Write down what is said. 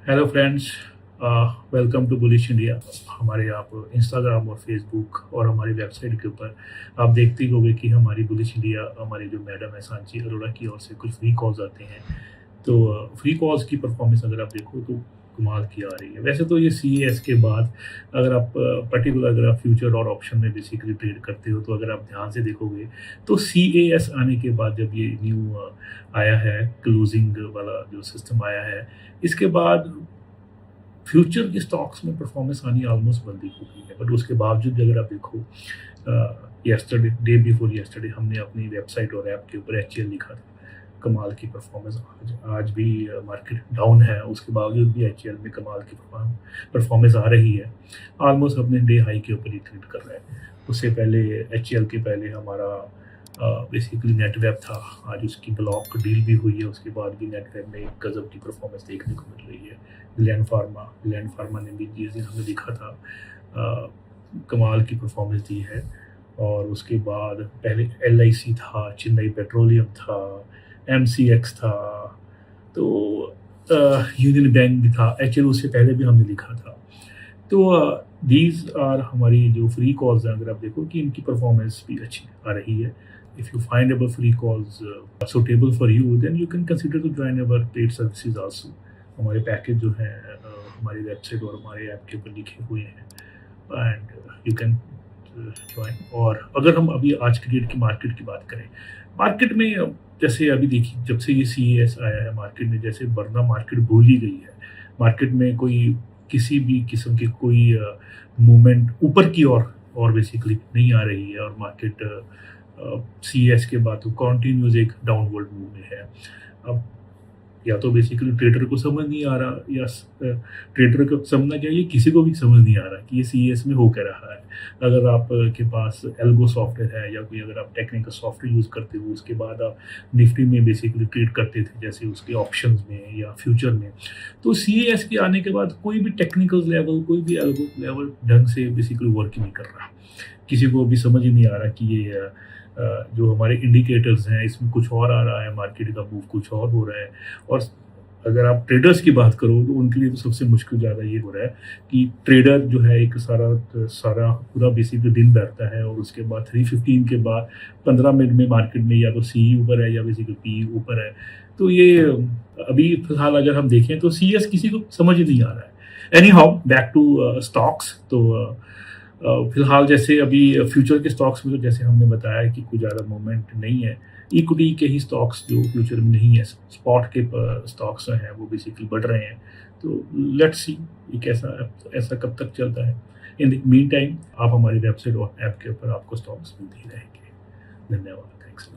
Hello friends, welcome to bullish India. हमारे आप Instagram और फेसबुक और हमारी वेबसाइट के ऊपर आप देखते ही होंगे कि हमारी बुलिश इंडिया, हमारी जो मैडम है सांची अरोड़ा की ओर से कुछ फ्री कॉल्स आते हैं। तो फ्री कॉल्स की परफॉर्मेंस अगर आप देखो तो कमाल की आ रही है। वैसे तो ये सीएएस के बाद अगर आप पर्टिकुलर अगर आप फ्यूचर और ऑप्शन में बेसिकली ट्रेड करते हो, तो अगर आप ध्यान से देखोगे तो सीएएस आने के बाद जब ये न्यू आया है, क्लोजिंग वाला जो सिस्टम आया है, इसके बाद फ्यूचर के स्टॉक्स में परफॉर्मेंस आनी ऑलमोस्ट बंद ही हो गई है। बट उसके बावजूद भी अगर आप देखो, यस्टरडे, डे बिफोर यस्टरडे हमने अपनी वेबसाइट और ऐप के ऊपर एचएल लिखा था। कमाल की परफॉर्मेंस आज भी मार्केट डाउन है, उसके बावजूद भी एचएल में कमाल की परफॉर्मेंस आ रही है। ऑलमोस्ट अपने डे हाई के ऊपर ही ट्रेड कर रहा है। उससे पहले एचएल के पहले हमारा बेसिकली नेटवेब था। आज उसकी ब्लॉक डील भी हुई है, उसके बाद भी नेटवेब में एक गजब की परफॉर्मेंस देखने को मिल रही है। लैंड फार्मा ने भी जिस दिन हमने दिखा था, कमाल की परफॉर्मेंस दी है। और उसके बाद पहले एलआईसी था, चेन्नई पेट्रोलियम था, एमसीएक्स था, तो यूनियन बैंक भी था, एचएल उससे पहले भी हमने लिखा था। तो दीज आर हमारी जो फ्री कॉल्स हैं, अगर आप देखो कि इनकी परफॉर्मेंस भी अच्छी आ रही है। If you find our free calls suitable for you, then you can consider to join our paid services also. हमारे पैकेज जो हैं हमारी वेबसाइट और हमारे ऐप के ऊपर लिखे हुए हैं, एंड यू कैन ज्वाइन। और अगर हम अभी आज की डेट की मार्केट की बात करें, मार्केट में जैसे अभी देखिए, जब से ये सीएस आया है मार्केट में, जैसे वरना मार्केट भूल ही गई है। मार्केट में कोई किसी भी किस्म की कोई मूवमेंट ऊपर की ओर और बेसिकली नहीं आ रही है। और मार्केट सीएस के बाद तो कॉन्टिन्यूस एक डाउनवर्ड मूव में है। अब या तो बेसिकली ट्रेडर को समझ नहीं आ रहा, या ट्रेडर को समझना चाहिए, किसी को भी समझ नहीं आ रहा कि ये सीएस में हो क्या रहा है। अगर आप के पास एल्गो सॉफ्टवेयर है या कोई अगर आप टेक्निकल सॉफ्टवेयर यूज़ करते हो, उसके बाद आप निफ्टी में बेसिकली ट्रेड करते थे, जैसे उसके ऑप्शंस में या फ्यूचर में, तो सीएस के आने के बाद कोई भी टेक्निकल लेवल, कोई भी एल्गो लेवल ढंग से बेसिकली वर्क ही नहीं कर रहा। किसी को भी समझ ही नहीं आ रहा कि ये जो हमारे इंडिकेटर्स हैं इसमें कुछ और आ रहा है, मार्केट का मूव कुछ और हो रहा है। और अगर आप ट्रेडर्स की बात करो तो उनके लिए तो सबसे मुश्किल ज़्यादा ये हो रहा है कि ट्रेडर जो है एक सारा पूरा बेसिकली दिन बैठता है, और उसके बाद 3:15 के बाद 15 मिनट में मार्केट में या तो सी ऊपर है या बेसिकली पी ऊपर है। तो ये अभी फिलहाल अगर हम देखें तो सीएस किसी को समझ ही नहीं आ रहा है। Anyhow, back to stocks. तो फिलहाल जैसे अभी फ्यूचर के स्टॉक्स में तो जैसे हमने बताया कि कुछ ज़्यादा मूवमेंट नहीं है। इक्विटी के ही स्टॉक्स जो फ्यूचर में नहीं है, स्पॉट के स्टॉक्स हैं वो बेसिकली बढ़ रहे हैं। तो लेट्स सी ये कैसा ऐसा कब तक चलता है। इन द मीन टाइम आप हमारी वेबसाइट और ऐप के ऊपर आपको स्टॉक्स मिलते ही रहेंगे। धन्यवाद। थैंक्स।